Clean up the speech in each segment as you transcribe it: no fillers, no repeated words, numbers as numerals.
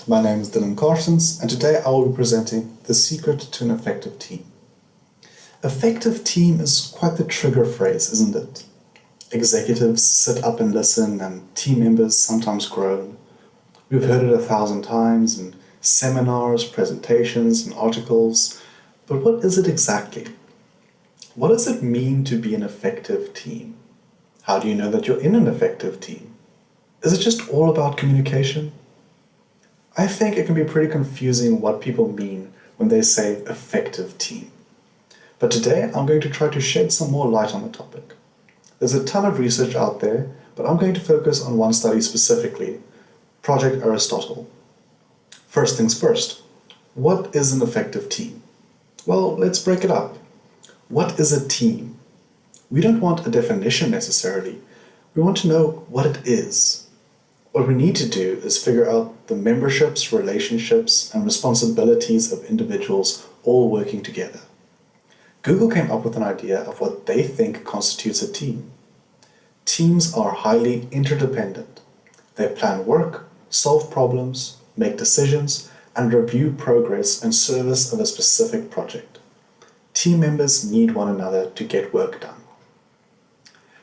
My name is Dylan Carsons, and today I will be presenting the secret to an effective team. Effective team is quite the trigger phrase, isn't it? Executives sit up and listen, and team members sometimes groan. We've heard it 1,000 times in seminars, presentations, and articles, but what is it exactly? What does it mean to be an effective team? How do you know that you're in an effective team? Is it just all about communication? I think it can be pretty confusing what people mean when they say effective team. But today I'm going to try to shed some more light on the topic. There's a ton of research out there, but I'm going to focus on one study specifically, Project Aristotle. First things first, what is an effective team? Well, let's break it up. What is a team? We don't want a definition necessarily. We want to know what it is. What we need to do is figure out the memberships, relationships, and responsibilities of individuals all working together. Google came up with an idea of what they think constitutes a team. Teams are highly interdependent. They plan work, solve problems, make decisions, and review progress in service of a specific project. Team members need one another to get work done.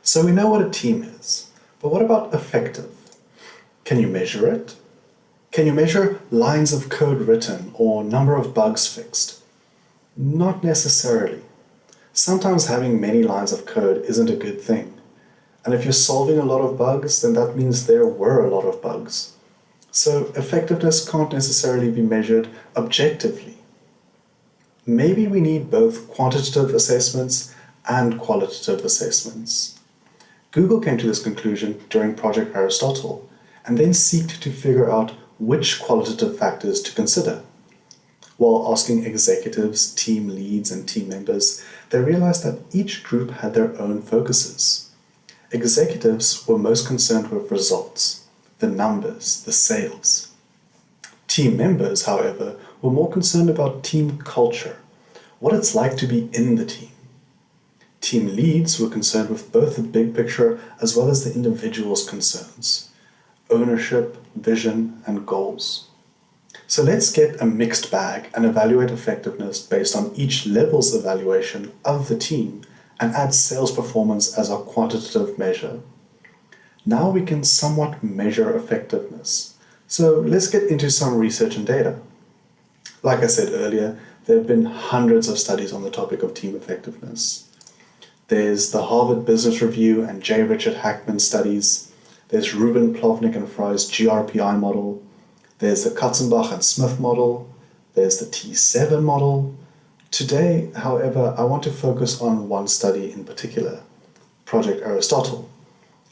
So we know what a team is, but what about effective? Can you measure it? Can you measure lines of code written or number of bugs fixed? Not necessarily. Sometimes having many lines of code isn't a good thing. And if you're solving a lot of bugs, then that means there were a lot of bugs. So effectiveness can't necessarily be measured objectively. Maybe we need both quantitative assessments and qualitative assessments. Google came to this conclusion during Project Aristotle, and then seeked to figure out which qualitative factors to consider. While asking executives, team leads, and team members, they realized that each group had their own focuses. Executives were most concerned with results, the numbers, the sales. Team members, however, were more concerned about team culture, what it's like to be in the team. Team leads were concerned with both the big picture as well as the individual's concerns. Ownership, vision, and goals. So let's get a mixed bag and evaluate effectiveness based on each level's evaluation of the team and add sales performance as our quantitative measure. Now we can somewhat measure effectiveness. So let's get into some research and data. Like I said earlier, there have been hundreds of studies on the topic of team effectiveness. There's the Harvard Business Review and J. Richard Hackman studies. There's Rubin, Plovnick, and Fry's GRPI model. There's the Katzenbach and Smith model. There's the T7 model. Today, however, I want to focus on one study in particular, Project Aristotle.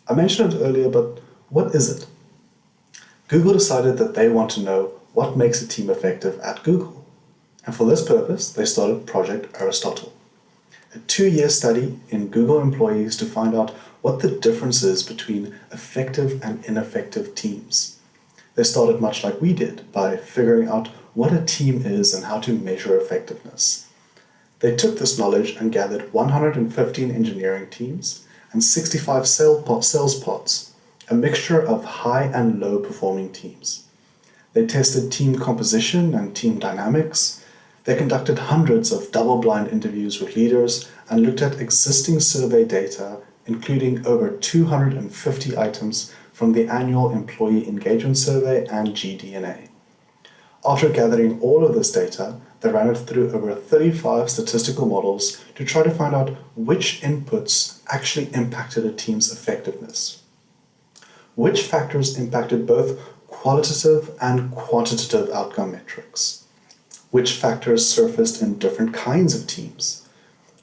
I mentioned it earlier, but what is it? Google decided that they want to know what makes a team effective at Google. And for this purpose, they started Project Aristotle, a 2-year study in Google employees to find out what the difference is between effective and ineffective teams. They started much like we did, by figuring out what a team is and how to measure effectiveness. They took this knowledge and gathered 115 engineering teams and 65 sales pods, a mixture of high and low performing teams. They tested team composition and team dynamics. They conducted hundreds of double-blind interviews with leaders and looked at existing survey data, including over 250 items from the annual Employee Engagement Survey and GDNA. After gathering all of this data, they ran it through over 35 statistical models to try to find out which inputs actually impacted a team's effectiveness. Which factors impacted both qualitative and quantitative outcome metrics? Which factors surfaced in different kinds of teams?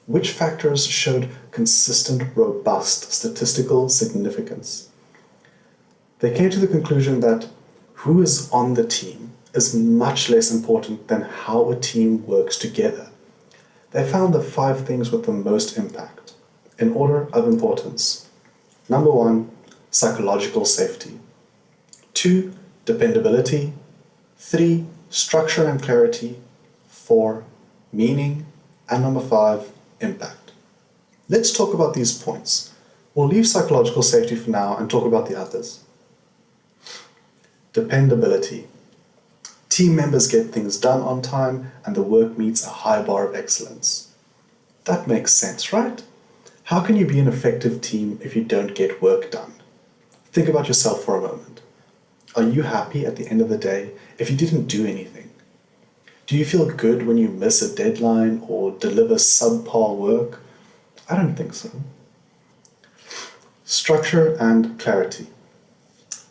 Which factors showed consistent, robust statistical significance? They came to the conclusion that who is on the team is much less important than how a team works together. They found the 5 things with the most impact, in order of importance. Number 1, psychological safety. 2, dependability. 3, structure and clarity. 4, meaning. And number 5, impact. Let's talk about these points. We'll leave psychological safety for now and talk about the others. Dependability. Team members get things done on time and the work meets a high bar of excellence. That makes sense, right? How can you be an effective team if you don't get work done? Think about yourself for a moment. Are you happy at the end of the day if you didn't do anything? Do you feel good when you miss a deadline or deliver subpar work? I don't think so. Structure and clarity.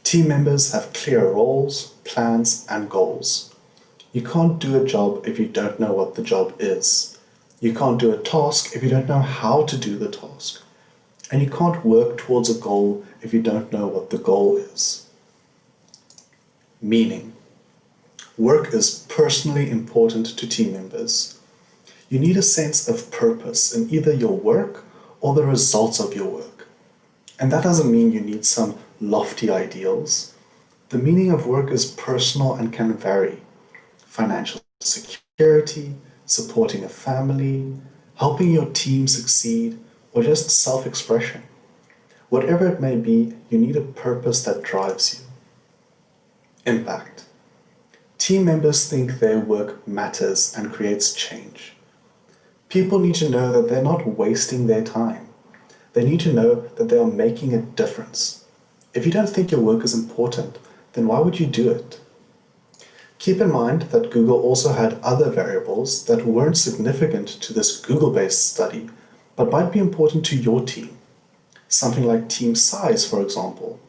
Team members have clear roles, plans, and goals. You can't do a job if you don't know what the job is. You can't do a task if you don't know how to do the task. And you can't work towards a goal if you don't know what the goal is. Meaning. Work is personally important to team members. You need a sense of purpose in either your work or the results of your work. And that doesn't mean you need some lofty ideals. The meaning of work is personal and can vary. Financial security, supporting a family, helping your team succeed, or just self-expression. Whatever it may be, you need a purpose that drives you. Impact. Team members think their work matters and creates change. People need to know that they're not wasting their time. They need to know that they are making a difference. If you don't think your work is important, then why would you do it? Keep in mind that Google also had other variables that weren't significant to this Google-based study, but might be important to your team. Something like team size, for example.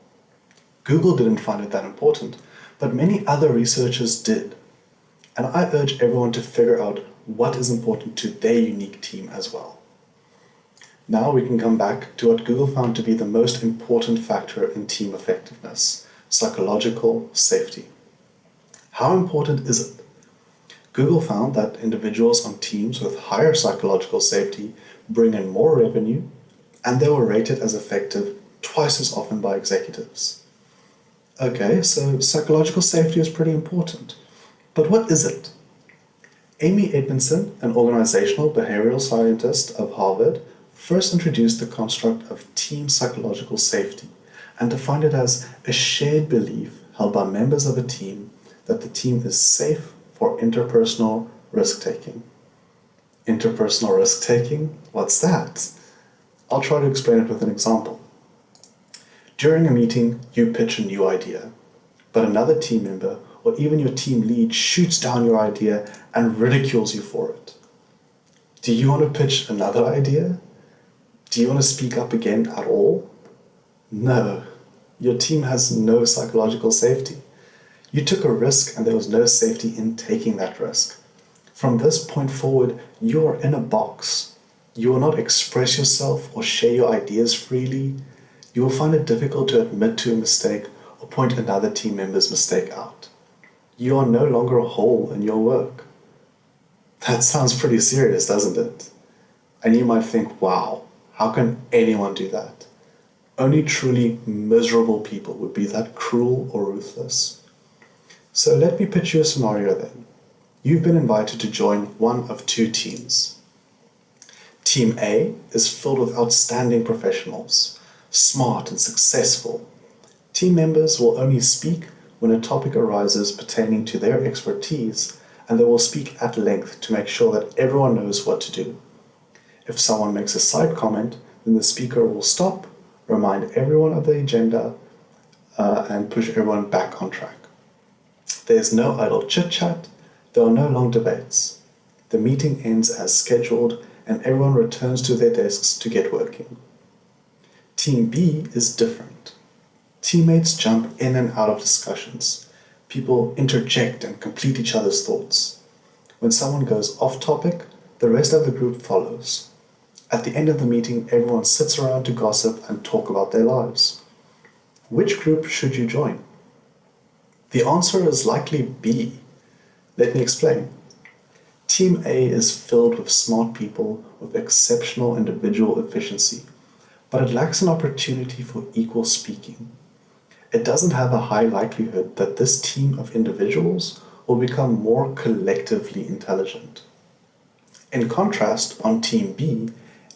Google didn't find it that important, but many other researchers did. And I urge everyone to figure out what is important to their unique team as well. Now we can come back to what Google found to be the most important factor in team effectiveness: psychological safety. How important is it? Google found that individuals on teams with higher psychological safety bring in more revenue, and they were rated as effective twice as often by executives. Okay, so psychological safety is pretty important. But what is it? Amy Edmondson, an organizational behavioral scientist of Harvard, first introduced the construct of team psychological safety and defined it as a shared belief held by members of a team that the team is safe for interpersonal risk-taking. Interpersonal risk-taking? What's that? I'll try to explain it with an example. During a meeting, you pitch a new idea, but another team member or even your team lead shoots down your idea and ridicules you for it. Do you want to pitch another idea? Do you want to speak up again at all? No, your team has no psychological safety. You took a risk and there was no safety in taking that risk. From this point forward, you are in a box. You will not express yourself or share your ideas freely. You will find it difficult to admit to a mistake or point another team member's mistake out. You are no longer whole in your work. That sounds pretty serious, doesn't it? And you might think, wow, how can anyone do that? Only truly miserable people would be that cruel or ruthless. So let me pitch you a scenario then. You've been invited to join one of two teams. Team A is filled with outstanding professionals, smart and successful. Team members will only speak when a topic arises pertaining to their expertise, and they will speak at length to make sure that everyone knows what to do. If someone makes a side comment, then the speaker will stop, remind everyone of the agenda, and push everyone back on track. There's no idle chit-chat, there are no long debates. The meeting ends as scheduled, and everyone returns to their desks to get working. Team B is different. Teammates jump in and out of discussions. People interject and complete each other's thoughts. When someone goes off topic, the rest of the group follows. At the end of the meeting, everyone sits around to gossip and talk about their lives. Which group should you join? The answer is likely B. Let me explain. Team A is filled with smart people with exceptional individual efficiency, but it lacks an opportunity for equal speaking. It doesn't have a high likelihood that this team of individuals will become more collectively intelligent. In contrast, on Team B,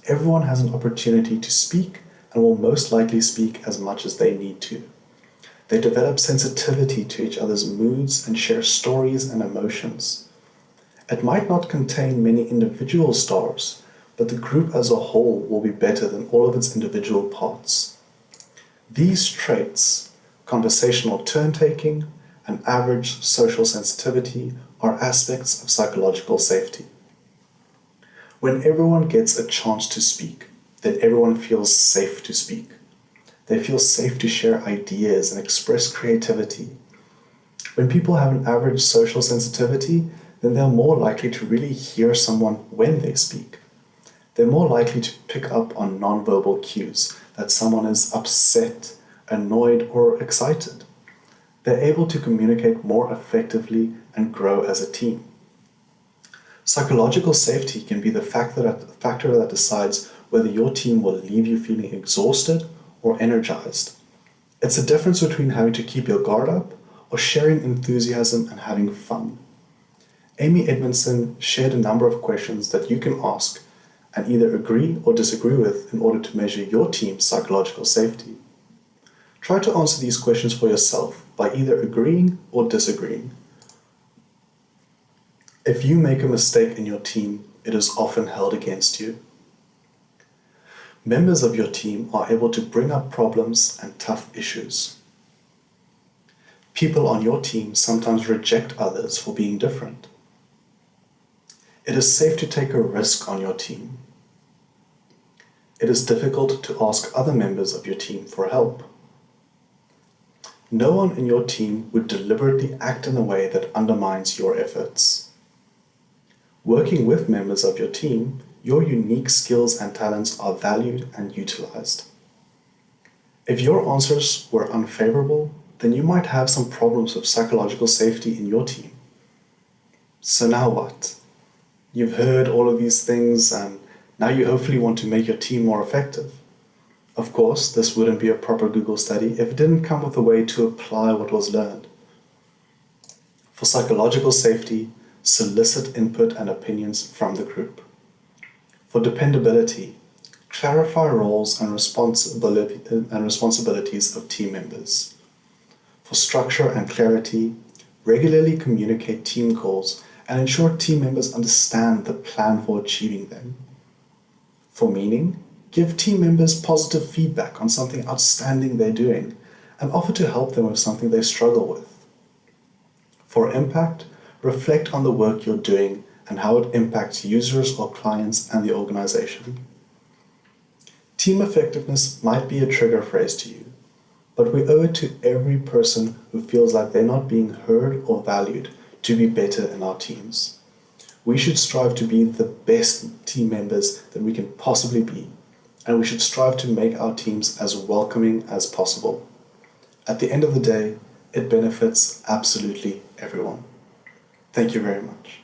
everyone has an opportunity to speak and will most likely speak as much as they need to. They develop sensitivity to each other's moods and share stories and emotions. It might not contain many individual stars, but the group as a whole will be better than all of its individual parts. These traits, conversational turn-taking, and average social sensitivity, are aspects of psychological safety. When everyone gets a chance to speak, then everyone feels safe to speak. They feel safe to share ideas and express creativity. When people have an average social sensitivity, then they're more likely to really hear someone when they speak. They're more likely to pick up on nonverbal cues that someone is upset, annoyed, or excited. They're able to communicate more effectively and grow as a team. Psychological safety can be the factor that decides whether your team will leave you feeling exhausted or energized. It's the difference between having to keep your guard up or sharing enthusiasm and having fun. Amy Edmondson shared a number of questions that you can ask and either agree or disagree with in order to measure your team's psychological safety. Try to answer these questions for yourself by either agreeing or disagreeing. If you make a mistake in your team, it is often held against you. Members of your team are able to bring up problems and tough issues. People on your team sometimes reject others for being different. It is safe to take a risk on your team. It is difficult to ask other members of your team for help. No one in your team would deliberately act in a way that undermines your efforts. Working with members of your team, your unique skills and talents are valued and utilized. If your answers were unfavorable, then you might have some problems with psychological safety in your team. So now what? You've heard all of these things and now you hopefully want to make your team more effective. Of course, this wouldn't be a proper Google study if it didn't come with a way to apply what was learned. For psychological safety, solicit input and opinions from the group. For dependability, clarify roles and responsibilities of team members. For structure and clarity, regularly communicate team goals and ensure team members understand the plan for achieving them. For meaning, give team members positive feedback on something outstanding they're doing and offer to help them with something they struggle with. For impact, reflect on the work you're doing and how it impacts users or clients and the organization. Team effectiveness might be a trigger phrase to you, but we owe it to every person who feels like they're not being heard or valued to be better in our teams. We should strive to be the best team members that we can possibly be, and we should strive to make our teams as welcoming as possible. At the end of the day, it benefits absolutely everyone. Thank you very much.